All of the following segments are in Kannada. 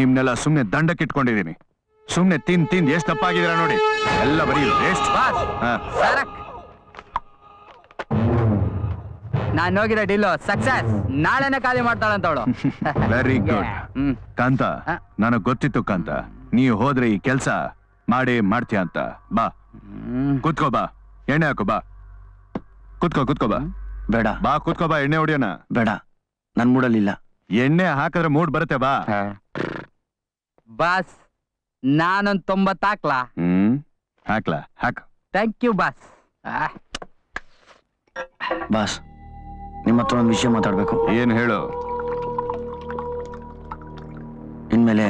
ನಿಮ್ನೆಲ್ಲ ಸುಮ್ನೆ ದಂಡಕ್ಕೆ ಇಟ್ಕೊಂಡಿದೀನಿ. ಸುಮ್ನೆ ತಿಂದ್ ಎಷ್ಟು ತಪ್ಪಾಗಿದ್ದೀರಾ ನೋಡಿ. ಎಲ್ಲ ಬರೀ ವೇಸ್ಟ್. ನಾನು ಹೋಗಿರೋ ಡೀಲ್ ಸಕ್ಸಸ್. ನಾಳೆನೆ ಖಾಲಿ ಮಾಡ್ತಾಳಂತವಳು. ವೆರಿ ಗುಡ್ ಕಾಂತ. ನನಗ್ ಗೊತ್ತಿತ್ತು ಕಾಂತ, ನೀವು ಹೋದ್ರೆ ಈ ಕೆಲ್ಸ ಮಾಡ್ತೀಯ ಅಂತ. ಬಾ ಕೂತ್ಕೋ, ಬಾ ಎಣ್ಣೆ ಹಾಕು, ಬಾ ಕೂತ್ಕೋ ಬಾ. ಬೇಡ ಬಾ ಕೂತ್ಕೋ, ಬಾ ಎಣ್ಣೆ ಹೊಡಿಯೋಣ. ಬೇಡ, ನನ್ ಮೂಡಲ್ಲಿಲ್ಲ. ಎಣ್ಣೆ ಹಾಕಿದ್ರೆ ಮೂಡ್ ಬರುತ್ತೆ, ಬಾ. ಬಾಸ್ ನಾನೊಂದ್ 90 ಹಾಕ್ಲಾ? ಹಾಕ್ಲಾ? ಹಾಕ್. Thank you boss. ಬಾಸ್, ನಿಮ್ಮ ಹತ್ರ ಒಂದು ವಿಷಯ ಮಾತಾಡ್ಬೇಕು. ಏನ್ ಹೇಳು? ಇನ್ಮೇಲೆ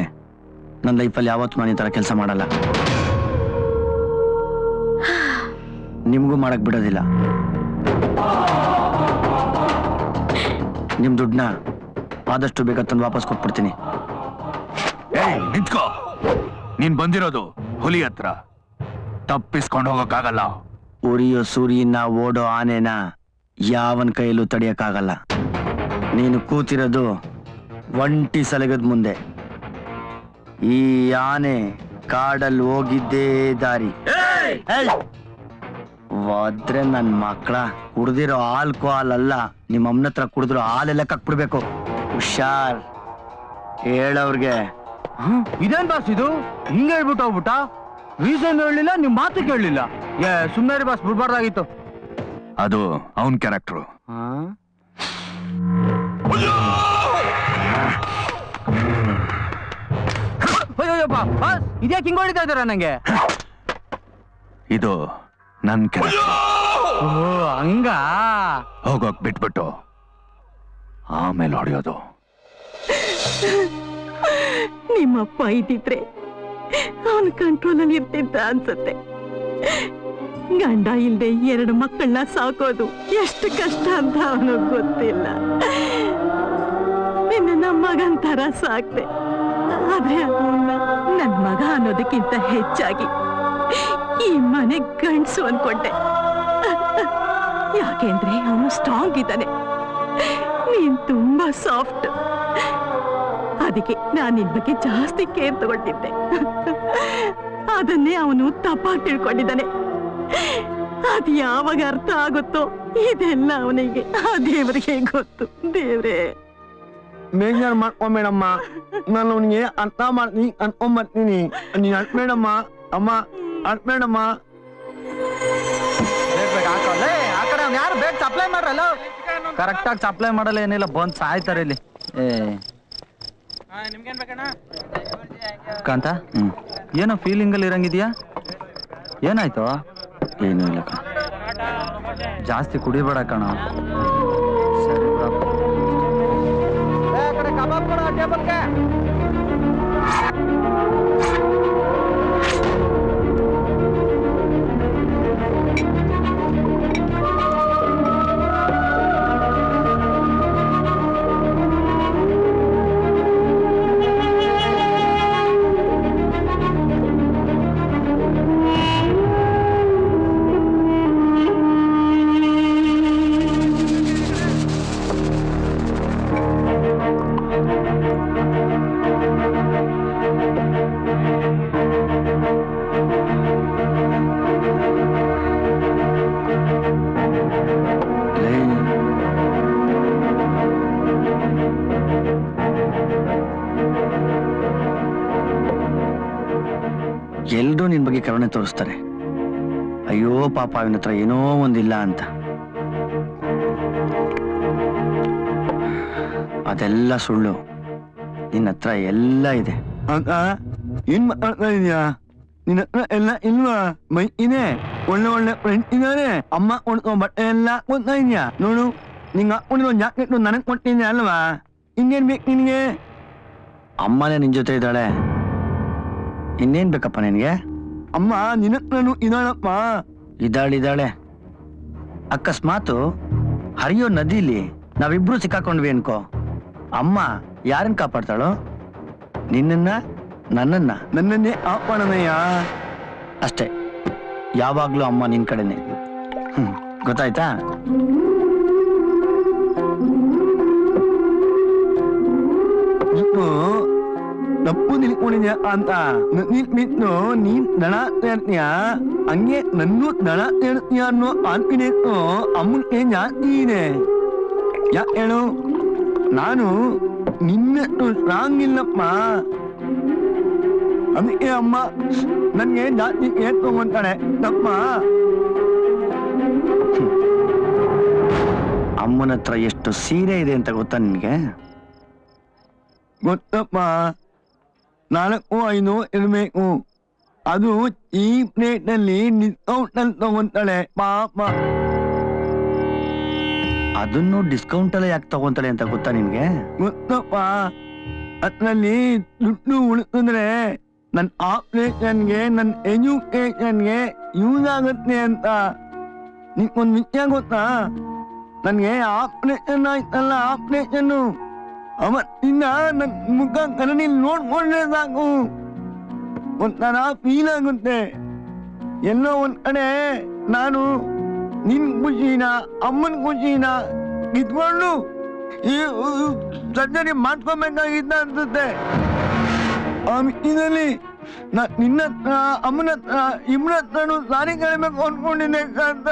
ನನ್ನ ಲೈಫಲ್ಲಿ ಯಾವತ್ತೂ ನಾನು ಈ ತರ ಕೆಲಸ ಮಾಡಲ್ಲ. ನಿಮ್ಗೂ ಮಾಡಕ್ ಬಿಡೋದಿಲ್ಲ. ನಿಮ್ ದುಡ್ಡನ್ನ ಆದಷ್ಟು ಬೇಗ ತಂದು ವಾಪಸ್ ಕೊಟ್ಬಿಡ್ತೀನಿ. ನಿಂತ್ಕೋ. ನೀನ್ ಬಂದಿರೋದು ಹುಲಿ ಹತ್ರ, ತಪ್ಪಿಸ್ಕೊಂಡು ಹೋಗಕ್ಕಾಗಲ್ಲ. ಉರಿಯೋ ಸೂರ್ಯನ ಓಡೋ ಆನೆನ ಯಾವನ್ ಕೈಯಲ್ಲೂ ತಡಿಯಕ್ಕಾಗಲ್ಲ. ನೀನು ಕೂತಿರೋದು ಒಂಟಿ ಸಲಗದ ಮುಂದೆ. ಈ ಆನೆ ಕಾಡಲ್ಲಿ ಹೋಗಿದ್ದೇ ದಾರಿ. ಆದ್ರೆ ನನ್ ಮಕ್ಕಳ ಕುಡ್ದಿರೋ ಆಲ್ಕೋಹಾಲ್ ಅಲ್ಲ, ನಿಮ್ಮ ಅಮ್ಮನ ಹತ್ರ ಕುಡಿದಿರೋ ಹಾಲೆಲ್ಲ ಕಕ್ಬಿಡ್ಬೇಕು. ಹುಷಾರ್. ಹೇಳವ್ರಿಗೆ. ಇದೇನ್ ಬಾಸ್ ಇದು? ಹಿಂಗೆ ಹೇಳ್ಬಿಟ್ಟು ಹೋಗ್ಬಿಟ್ಟ. ರೀಸನ್ ಹೇಳಲಿಲ್ಲ, ನಿಮ್ ಮಾತು ಕೇಳಲಿಲ್ಲ. ಸುಮ್ಮನೆ ಬಾಸ್, ಬಿಡ್ಬಾರ್ದಾಗಿತ್ತು. ಅದು ಅವನ್ ಕ್ಯಾರೆಕ್ಟರ್. ಇದ್ಯಾಕೆ ಹಿಂಗ್ ಹೊಡಿತಾ ಇದಾರ ನಂಗೆ? ಇದು ನನ್ ಕ್ಯಾರೆಕ್ಟರ್. ಹಂಗ ಹೋಗೋಕ್ ಬಿಟ್ಬಿಟ್ಟು ಆಮೇಲೆ ಹೊಡೆಯೋದು. ನಿಮ್ಮಪ್ಪ ಇದ್ದಿದ್ರೆ ಅವನ ಕಂಟ್ರೋಲಲ್ಲಿ ಇರ್ತಿದ್ದ ಅನ್ಸುತ್ತೆ. ಗಂಡ ಇಲ್ದೆ 2 ಮಕ್ಕಳನ್ನ ಸಾಕೋದು ಎಷ್ಟು ಕಷ್ಟ ಅಂತ ಅವನಿಗೆ ಗೊತ್ತಿಲ್ಲ. ನಿನ್ನ ನಮ್ಮ ಮಗಂತರ ಸಾಕ್ತೆ. ಆದ್ರೆ ಅವನ್ನ ನನ್ ಮಗ ಅನ್ನೋದಕ್ಕಿಂತ ಹೆಚ್ಚಾಗಿ ಈ ಮನೆ ಗಂಡ್ಸು ಅನ್ಕೊಂಡೆ. ಯಾಕೆಂದ್ರೆ ಅವನು ಸ್ಟ್ರಾಂಗ್ ಇದ್ದಾನೆ, ನೀನ್ ತುಂಬಾ ಸಾಫ್ಟ್. ಅದಕ್ಕೆ ನಾನು ನಿನ್ ಬಗ್ಗೆ ಜಾಸ್ತಿ ಕೇರ್ ತಗೊಂಡಿದ್ದೆ. ಅದನ್ನೇ ಅವನು ತಪ್ಪಾಗಿ ತಿಳ್ಕೊಂಡಿದ್ದಾನೆ. ಅದ್ ಯಾವಾಗ ಅರ್ಥ ಆಗುತ್ತೋ ಇದೆಲ್ಲ ಅವನಿಗೆ ಆ ದೇವರಿಗೆ ಗೊತ್ತು. ದೇವ್ರೆ ಬೇಜಾರು ಮಾಡ್ಕೊಂಬೇಡಮ್ಮ, ನಾನು ಅವನಿಗೆ ಅರ್ಥ ಮಾಡ್ತೀನಿ ಅನ್ಕೊಂಬರ್ತೀನಿ. ನೀನ್ ಅಳ್ಬೇಡಮ್ಮ ಅಮ್ಮ, ಅಳ್ಬೇಡಮ್ಮ. ಯಾರು ಬೇಗ ಸಪ್ಲೈ ಮಾಡ್ರಲ್ಲ. ಕರೆಕ್ಟ್ ಆಗಿ ಸಪ್ಲೈ ಮಾಡಲ್ಲ, ಏನಿಲ್ಲ ಬಂದ್ ಸಾಯ್ತಾರೆ ಇಲ್ಲಿ. ಕಾಂತ, ಏನೋ ಫೀಲಿಂಗ್ ಅಲ್ಲಿ ಇರಂಗಿದ್ಯಾ? ಏನಾಯ್ತು? ಏನೂ ಇಲ್ಲ. ಜಾಸ್ತಿ ಕುಡಿಬೇಡ ಕಣ. ಸರಿ ಟೇಬಲ್ಗೆ. ಎಲ್ರೂ ನಿನ್ ಬಗ್ಗೆ ಕರುಣೆ ತೋರಿಸ್ತಾರೆ. ಅಯ್ಯೋ ಪಾಪ, ಅವನ ಹತ್ರ ಏನೋ ಒಂದಿಲ್ಲ ಅಂತ. ಅದೆಲ್ಲ ಸುಳ್ಳು. ನಿನ್ನ ಹತ್ರ ಎಲ್ಲ ಇದೆ. ಏನ್ ಮಾತಾಡ್ತಾ? ನಿನ್ನ ಹತ್ರ ಎಲ್ಲ ಇಲ್ವಾ? ಮೈ ಇದೆ, ಒಳ್ಳೆ ಒಳ್ಳೆ ಫ್ರೆಂಡ್ ಇದಾರೆ. ಅಮ್ಮ ಕೊಡ್ತೋ ಬಟ್ಟೆ ಎಲ್ಲ ಕೊಡ್ತಾ ಇದ್ಯಾ ನೋಡು. ನಿಂಗೆ ಹಾಕೊಂಡಿರೋ ಜಾಕೆಟ್ ನನಗ್ ಕೊಟ್ಟಿದ್ಯಾ ಅಲ್ವಾ? ಇನ್ನೇನ್ ಬೇಕು ನಿನ್ಗೆ? ಅಮ್ಮನೇ ನಿನ್ ಜೊತೆ ಇದ್ದಾಳೆ, ಇನ್ನೇನ್ ಬೇಕಪ್ಪ ನಿನ್ಗೆ? ಅಮ್ಮ ನಿನ್ನ ಹತ್ರನು ಇದ್ದಾಳಪ್ಪ. ಇದ್ದಾಳೆ. ಅಕಸ್ಮಾತು ಹರಿಯೋ ನದಿಲಿ ನಾವಿಬ್ರು ಸಿಕ್ಕಾಕೊಂಡ್ವಿ ಅನ್ಕೋ, ಅಮ್ಮ ಯಾರನ್ನ ಕಾಪಾಡ್ತಾಳೋ? ನಿನ್ನನ್ನ, ನನ್ನನ್ನೇ ಕಾಪಾಡನಯ್ಯ. ಅಷ್ಟೇ, ಯಾವಾಗ್ಲೂ ಅಮ್ಮ ನಿನ್ ಕಡೆನೆ. ಗೊತ್ತಾಯ್ತಾ? ತಪ್ಪು ತಿಳ್ಕೊಂಡಿದ್ಯಾ ಅಂತ ನಿಂತು ನೀನ್ ದಣ ತೇರ್ತೀಯ ಹಂಗೆ ನನ್ನೂ ದಣ ತೇರ್ತೀಯ ಅನ್ನೋ ಕಾನ್ಫಿಡೆನ್ಸ್ ಅಮ್ಮನಿಗೆ ಜಾಸ್ತಿ ಇದೆ. ಯಾಕೆ ಹೇಳು, ನಾನು ನಿನ್ನಷ್ಟು ಸ್ಟ್ರಾಂಗ್ ಇಲ್ಲಪ್ಪ. ಅದಕ್ಕೆ ಅಮ್ಮ ನನ್ಗೆ ಜಾಸ್ತಿ ಕೇರ್ ತಗೊಂತಾಳೆ ತಪ್ಪ. ಅಮ್ಮನ ಹತ್ರ ಎಷ್ಟು ಸೀರೆ ಇದೆ ಅಂತ ಗೊತ್ತಾ ನಿನ್ಗೆ? ಗೊತ್ತಪ್ಪ, 4-5 ಇರ್ಬೇಕು. ಅದು ಈ ಪ್ಲೇಟ್ ನಲ್ಲಿ ಡಿಸ್ಕೌಂಟ್ ಅಲ್ಲಿ ತಗೊಂತಾಳೆ ಪಾಪ. ಅದನ್ನು ಡಿಸ್ಕೌಂಟ್ ಅಲ್ಲೇ ಯಾಕೆ ತಗೊಂತಾಳೆ ಅಂತ ಗೊತ್ತಾ ನಿನ್ಗೆ? ಗೊತ್ತಪ್ಪ, ಅದ್ರಲ್ಲಿ ದುಡ್ಡು ಉಳಿಸಿದ್ರೆ ನನ್ನ ಆಪರೇಷನ್ಗೆ ನನ್ನ ಎಜುಕೇಶನ್ಗೆ ಯೂಸ್ ಆಗುತ್ತೆ ಅಂತ. ನಿಮ್ಗೊಂದು ವಿಷಯ ಗೊತ್ತಾ, ನನ್ಗೆ ಆಪರೇಷನ್ ಆಯ್ತಲ್ಲ, ಆಪರೇಷನ್ ಅವತ್ತಿಂದ ನನ್ ಮುಖ ಕನ್ನಡಿ ನೋಡ್ಕೊಂಡ್ರೆ ಸಾಕು ಒಂಥರ ಫೀಲ್ ಆಗುತ್ತೆ. ಎಲ್ಲೋ ಒಂದ್ ಕಡೆ ನಾನು ನಿನ್ ಖುಷಿನ ಅಮ್ಮನ ಖುಷಿನ ಇದ್ಕೊಂಡು ಈ ಸರ್ಜರಿ ಮಾಡ್ಕೊಬೇಕಾಗಿದ್ದ ಅನ್ಸುತ್ತೆ. ಇದರಲ್ಲಿ ನಿನ್ನ ಹತ್ರ ಅಮ್ಮನ ಹತ್ರ ಇಬ್ಬರ ಹತ್ರನು ಸಾರಿ ಕೇಳಬೇಕು ಅನ್ಕೊಂಡಿದ್ದೆ ಅಂತ.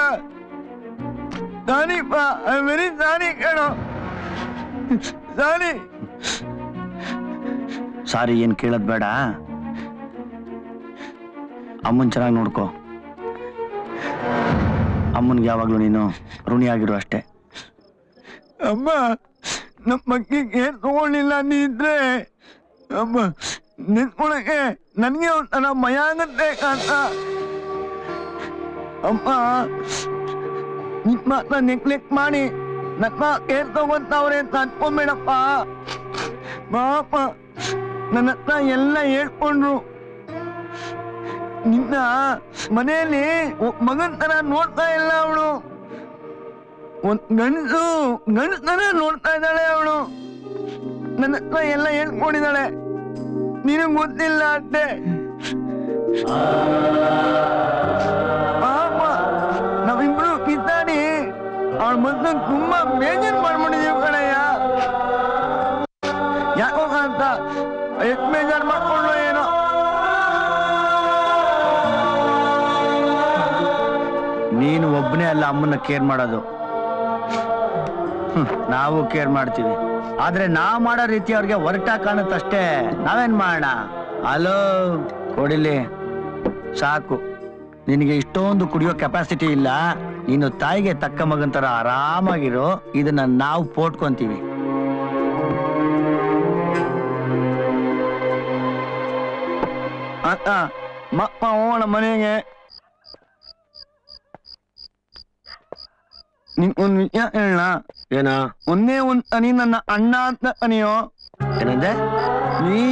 ಸಾರಿ ವೆರಿ ಸಾರಿ ಕೇಳೋ. ಸಾರಿ ಸಾರಿ ಏನ್ ಕೇಳದ್ ಬೇಡ, ಅಮ್ಮನ್ ಚೆನ್ನಾಗಿ ನೋಡ್ಕೋ. ಅಮ್ಮನ್ಗೆ ಯಾವಾಗ್ಲೂ ನೀನು ಋಣಿಯಾಗಿರು ಅಷ್ಟೇ. ಅಮ್ಮ ನಮ್ಮ ಬಗ್ಗೆ ಕೇರ್ ತಗೊಳ್ಳಿಲ್ಲ ಅಂದಿದ್ರೆ ಅಮ್ಮ ನಿಂತ್ಕೊಳಕ್ಕೆ ನನ್ಗೆ ಒಂಥರ ಭಯ ಆಗತ್ತೆ ಅಂತ. ಅಮ್ಮ ನಿಮ್ಮ ನೆಗ್ಲೆಕ್ಟ್ ಮಾಡಿ ನನ್ನ ಕೇರ್ ತಗೊಂತವ್ರೆ ಅಂತ ಅನ್ಕೊಂಬೇಡಪ್ಪ. ಪಾಪ ನನ್ನ ಹತ್ರ ಎಲ್ಲ ಹೇಳ್ಕೊಂಡ್ರು. ನಿನ್ನ ಮನೆಯಲ್ಲಿ ಮಗನ್ ತರ ನೋಡ್ತಾ ಇಲ್ಲ ಅವಳು, ಒಂದ್ ಗಂಡಸ ತರ ನೋಡ್ತಾ ಇದ್ದಾಳೆ ಅವಳು. ನನ್ನ ಹತ್ರ ಎಲ್ಲ ಹೇಳ್ಕೊಂಡಿದ್ದಾಳೆ, ನಿನಗ್ ಗೊತ್ತಿಲ್ಲ ಅಷ್ಟೇ. ಪಾಪ ನಾವಿಬ್ರು ಕಿತ್ತಾಡಿ ಅವಳ ಮೊದಲು ತುಂಬಾ ಬೇಜಾರ್ ಮಾಡ್ಕೊಂಡಿದೀವಿ ಕಣಯ್ಯ. ಯಾಕೋ ಅಂತ ಎಷ್ಟು ಬೇಜಾರ್ ಮಾಡ್ಕೊಂಡು ಏನೋ. ನೀನು ಒಬ್ಬನೇ ಅಲ್ಲ ಅಮ್ಮನ್ನ ಕೇರ್ ಮಾಡೋದು, ನಾವು ಕೇರ್ ಮಾಡ್ತೀವಿ. ಆದ್ರೆ ನಾವ್ ಮಾಡೋ ರೀತಿ ಅವ್ರಿಗೆ ಹೊರಟ ಕಾಣುತ್ತಷ್ಟೇ. ನಾವೇನ್ ಮಾಡೋಣ? ಅಲೋ ಕೊಡಿಲಿ ಸಾಕು. ನಿನಗೆ ಇಷ್ಟೊಂದು ಕುಡಿಯೋ ಕೆಪಾಸಿಟಿ ಇಲ್ಲ. ನೀನು ತಾಯಿಗೆ ತಕ್ಕ ಮಗನ್ ತರ ಆರಾಮಾಗಿರೋ. ಇದನ್ನ ನಾವು ಪೋಟ್ಕೊಂತೀವಿ. ಅಕ್ಕ ಮಕ್ಕ ಹೋಗೋಣ ಮನೆಗೆ. ನಿಂಗೊಂದ್ ವಿಷಯ ಹೇಳ. ಏನ? ಒಂದೇ ಒಂದ್ ತನಿ ನನ್ನ ಅಣ್ಣ ಅಂತ ಕನಿಯೋ. ಏನಂದೆ? ನೀ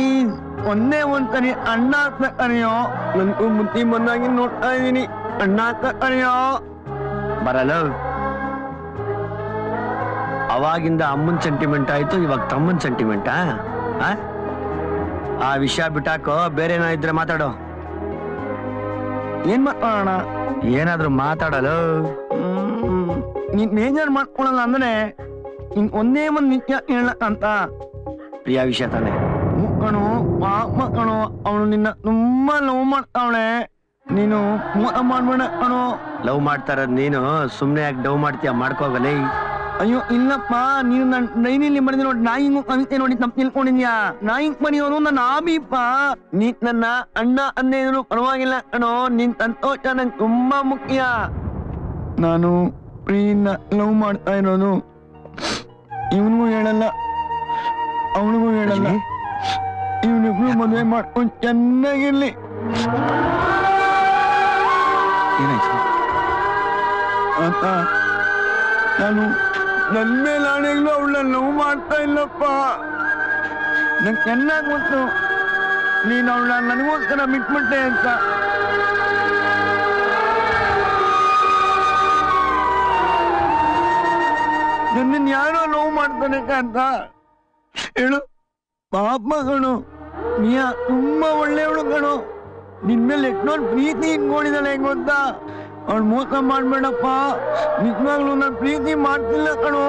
ಒಂದೇ ಒಂದ್ ತನಿ ಅಣ್ಣ ಅಂತ ಕನಿಯೋ. ನನ್ಗೂ ಬುದ್ಧಿ ಬಂದಾಗಿ ನೋಡ್ತಾ ಇದೀನಿ. ಅಣ್ಣ ಅಂತ ಕನಿಯೋ. ಬರಲ್ಲ. ಅವಾಗಿಂದ ಅಮ್ಮನ್ ಸೆಂಟಿಮೆಂಟ್ ಆಯ್ತು, ಇವಾಗ ತಮ್ಮನ್ ಸೆಂಟಿಮೆಂಟಾ? ಆ ವಿಷಯ ಬಿಟ್ಟಾಕೋ, ಬೇರೆ ಏನೋ ಇದ್ರೆ ಮಾತಾಡೋ. ಏನ್ ಮಾತಾಡೋಣ? ಏನಾದ್ರು ಮಾತಾಡಲು. ನೀನ್ ಬೇಜಾರ್ ಮಾಡ್ಕೊಳಲ್ಲ ಅಂದ್ರೆ ನಿನ್ ಒಂದೇ ಒಂದ್ ನಿತ್ಯ ಹೇಳಕ್ಕಂತ. ಪ್ರಿಯ ವಿಷಯ ತಾನೆ? ಕಣು ಪಾಪ ಕಣು, ಅವಳು ನಿನ್ನ ತುಂಬಾ ಲವ್ ಮಾಡ್ತಾವಳೆ. ನೀನು ಮೋಸ ಮಾಡ್ಬೇಡ ಕಣು. ಲವ್ ಮಾಡ್ತಾ ಇರೋದ್ ನೀನು, ಸುಮ್ನೆ ಯಾಕೆ ಡವ್ ಮಾಡ್ತೀಯ? ಮಾಡ್ಕೋಗಲೇ. ಅಯ್ಯೋ ಇಲ್ಲಪ್ಪ, ನೀನು ನನ್ ಡೈರಿಯಲ್ಲಿ ಬರೆದಿ ನೋಡಿ. ನಾಯಿ ಕವಿತೆ ನೋಡಿ ತಪ್ಪು ತಿಳ್ಕೊಂಡಿದ್ಯಾ? ನಾಯಿ ಮನೆಯವನು ನನ್ನ ಆಬಿಪ್ಪ. ನೀ ನನ್ನ ಅಣ್ಣ ಅನ್ನೇದ್ರು ಪರವಾಗಿಲ್ಲ ಕಣೋ. ನಿನ್ ಸಂತೋಷ ನಂಗೆ ತುಂಬಾ ಮುಖ್ಯ. ನಾನು ಪ್ರೀನ ಲವ್ ಮಾಡ್ತಾ ಇರೋದು ಇವನಿಗೂ ಹೇಳಲ್ಲ, ಅವನಿಗೂ ಹೇಳಲ್ಲ. ಇವನಿಬ್ರು ಮದುವೆ ಮಾಡ್ಕೊಂಡು ಚೆನ್ನಾಗಿರ್ಲಿ. ಅಂತ ನಾನು ನನ್ನ ಮೇಲೆ ಆಣೆಗ್ಲೂ ಅವಳನ್ನ ಲವ್ ಮಾಡ್ತಾ ಇಲ್ಲಪ್ಪ. ನಂಗೆ ಚೆನ್ನಾಗಿ ಗೊತ್ತು ನೀನು ಅವಳನ್ನ ನನಗೋಸ್ಕರ ಬಿಟ್ಬಿಟ್ಟೆ ಅಂತ. ನನ್ನನ್ನು ಯಾರೋ ಲವ್ ಮಾಡ್ತಾನೆ ಅಂತ ಹೇಳು. ಪಾಪ ಕಣು, ನೀಯ ತುಂಬಾ ಒಳ್ಳೆಯವಳು ಕಣು. ನಿನ್ ಮೇಲೆ ಎಷ್ಟೊಂದು ಪ್ರೀತಿ ಇಟ್ಕೊಂಡಿದ್ದಾಳೆ ಗೊತ್ತಾ? ಅವಳು ಮೋಸ ಮಾಡ್ಬೇಡಪ್ಪ. ನಿಜವಾಗ್ಲೂ ನಾನು ಪ್ರೀತಿ ಮಾಡ್ತಿಲ್ಲ ಕಣು.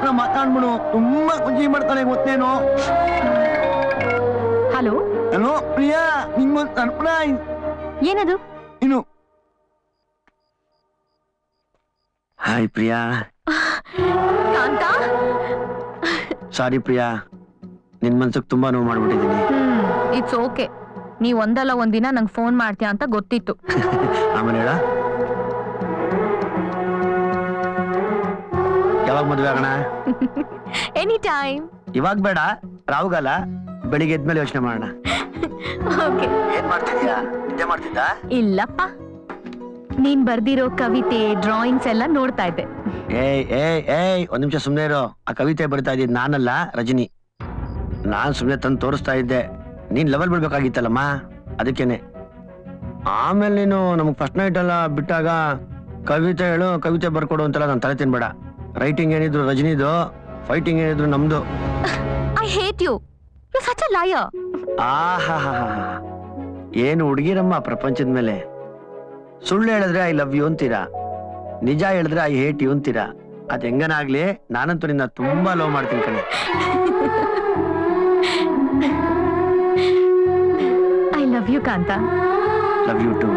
ಹತ್ರ ಮಾತಾಡ್ಬಿಡು, ತುಂಬಾ ಖುಷಿ ಮಾಡ್ತಾನೆ ಗೊತ್ತೇನೋ. ಹಲೋ ಹಲೋ ಪ್ರಿಯಾ, ನಿಂಗೊಂದು ಸರ್ಪ್ರೈಸ್. ಏನದು? ಇನ್ನು ಹಾಯ್ ಪ್ರಿಯಾ. ಕಾಂತ, ಸಾರಿ ಪ್ರಿಯಾ, ನಿನ್ ಮನ್ಸಕ್ ತುಂಬಾ ನೋವು ಮಾಡ್ಬಿಟ್ಟಿದ್ದೀನಿ. It's okay. ನೀವ್ ಒಂದಲ್ಲ ಒಂದಿನ ನಂಗೆ ಫೋನ್ ಮಾಡ್ತೀಯ ಅಂತ ಗೊತ್ತಿತ್ತು. ಆಮೇಲೆ ಹೇಳ, ಯಾವಾಗ ಮದ್ವೆ ಆಗೋಣ? Any time. ಇವಾಗ ಬೇಡ, ರಾವುಗಾಲ, ಬೆಳಿಗ್ಗೆ ಎದ್ಮೇಲೆ ಯೋಚನೆ ಮಾಡೋಣ. ಓಕೆ. ಏನ್ ಮಾಡ್ತಿದ್ಯಾ? ನಿದ್ದೆ ಮಾಡ್ತಿದ್ದ? ಇಲ್ಲಪ್ಪ, ನೀನ್ ಬರ್ದಿರೋ ಕವಿತೆ ಡ್ರಾಯಿಂಗ್ಸ್ ಎಲ್ಲ ನೋಡ್ತಾ ಇದ್ದೆ. ಏಯ್ ಒಂದ್ ನಿಮಿಷ ಸುಮ್ನೆ ಇರೋ. ಆ ಕವಿತೆ ಬರಿತಾ ಇದ್ದಿದ್ ನಾನಲ್ಲ, ರಜನಿ. ನಾನ್ ಸುಮ್ನೆ ತಂದು ತೋರಿಸ್ತಾ ಇದ್ದೆ. ನೀನ್ ಲೆವೆಲ್ ಬಿಡ್ಬೇಕಾಗಿತ್ತಲ್ಲಮ್ಮ, ಅದಕ್ಕೇನೆ. ಆಮೇಲೆ ನೀನು ನಮಗ್ ಫಸ್ಟ್ ನೈಟ್ ಎಲ್ಲ ಬಿಟ್ಟಾಗ ಕವಿತೆ ಹೇಳು, ಕವಿತೆ ಬರ್ಕೊಡು ಅಂತೆಲ್ಲ ನಾನು ತಲೆ ತಿನ್ಬೇಡ. ರೈಟಿಂಗ್ ಏನಿದ್ರು ರಜನಿದು, ಫೈಟಿಂಗ್ ಏನಿದ್ರು ನಮ್ದು. I hate you, you such a liar. ಆಹಾ, ಏನು ಹುಡುಗಿರಮ್ಮ ಪ್ರಪಂಚದ ಮೇಲೆ. ಸುಳ್ಳು ಹೇಳಿದ್ರೆ ಐ ಲವ್ ಯು ಅಂತೀರಾ, ನಿಜ ಹೇಳಿದ್ರೆ ಐ ಹೇಟ್ ಯು ಅಂತೀರಾ. ಅದ್ ಹೆಂಗನಾಗ್ಲಿ, ನಾನಂತೂ ನಿನ್ನ ತುಂಬಾ ಲವ್ ಮಾಡ್ತೀನಿ ಕಣೆ. I love you Kanta. Love you to.